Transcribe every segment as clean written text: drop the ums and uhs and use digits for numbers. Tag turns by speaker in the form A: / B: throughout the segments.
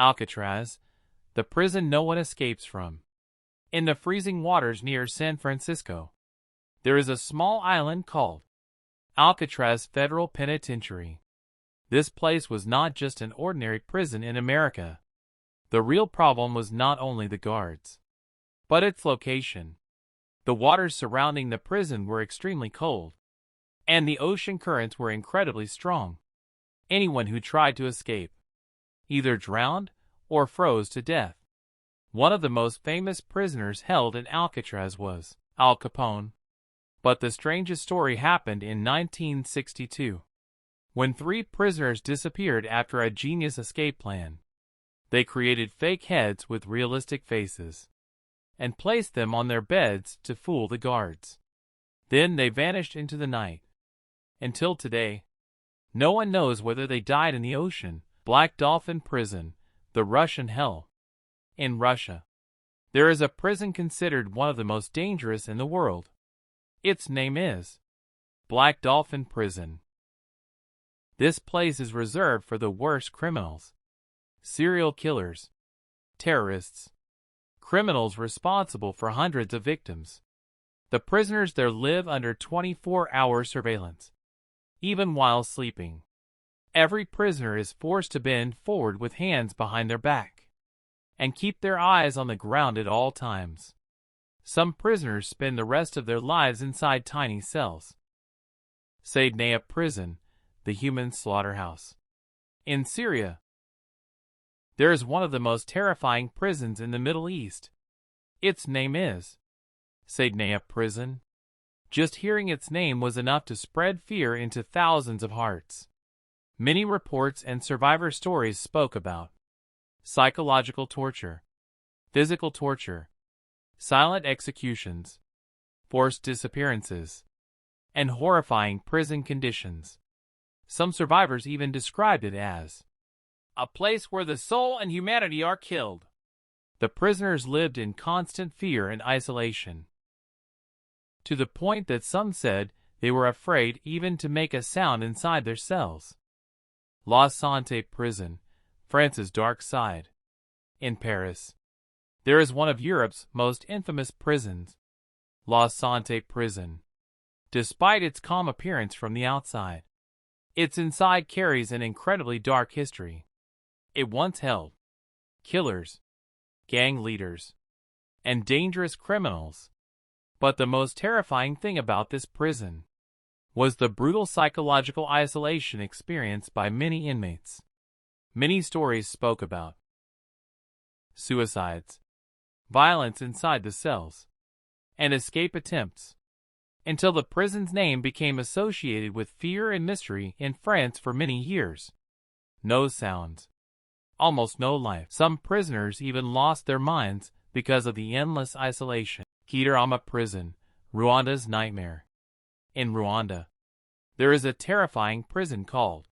A: Alcatraz, the prison no one escapes from. In the freezing waters near San Francisco, there is a small island called Alcatraz Federal Penitentiary. This place was not just an ordinary prison in America. The real problem was not only the guards, but its location. The waters surrounding the prison were extremely cold, and the ocean currents were incredibly strong. Anyone who tried to escape either drowned or froze to death. One of the most famous prisoners held in Alcatraz was Al Capone. But the strangest story happened in 1962, when 3 prisoners disappeared after a genius escape plan. They created fake heads with realistic faces and placed them on their beds to fool the guards. Then they vanished into the night. Until today, no one knows whether they died in the ocean. Black Dolphin Prison, the Russian hell. In Russia, there is a prison considered one of the most dangerous in the world. Its name is Black Dolphin Prison. This place is reserved for the worst criminals, serial killers, terrorists, criminals responsible for hundreds of victims. The prisoners there live under 24-hour surveillance, even while sleeping. Every prisoner is forced to bend forward with hands behind their back and keep their eyes on the ground at all times. Some prisoners spend the rest of their lives inside tiny cells. Saydnaya Prison, the human slaughterhouse. In Syria, there is one of the most terrifying prisons in the Middle East. Its name is Saydnaya Prison. Just hearing its name was enough to spread fear into thousands of hearts. Many reports and survivor stories spoke about psychological torture, physical torture, silent executions, forced disappearances, and horrifying prison conditions. Some survivors even described it as a place where the soul and humanity are killed. The prisoners lived in constant fear and isolation, to the point that some said they were afraid even to make a sound inside their cells. La Santé Prison, France's dark side. In Paris, there is one of Europe's most infamous prisons, La Santé Prison. Despite its calm appearance from the outside, its inside carries an incredibly dark history. It once held killers, gang leaders, and dangerous criminals. But the most terrifying thing about this prison was the brutal psychological isolation experienced by many inmates. Many stories spoke about suicides, violence inside the cells, and escape attempts, until the prison's name became associated with fear and mystery in France for many years. No sounds, almost no life. Some prisoners even lost their minds because of the endless isolation. Kitarama Prison, Rwanda's nightmare. In Rwanda, there is a terrifying prison called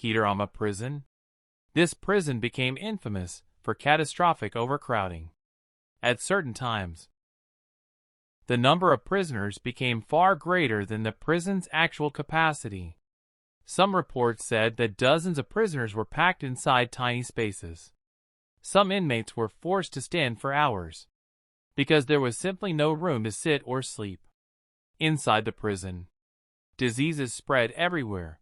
A: Kitarama Prison. This prison became infamous for catastrophic overcrowding. At certain times, the number of prisoners became far greater than the prison's actual capacity. Some reports said that dozens of prisoners were packed inside tiny spaces. Some inmates were forced to stand for hours because there was simply no room to sit or sleep. Inside the prison, diseases spread everywhere.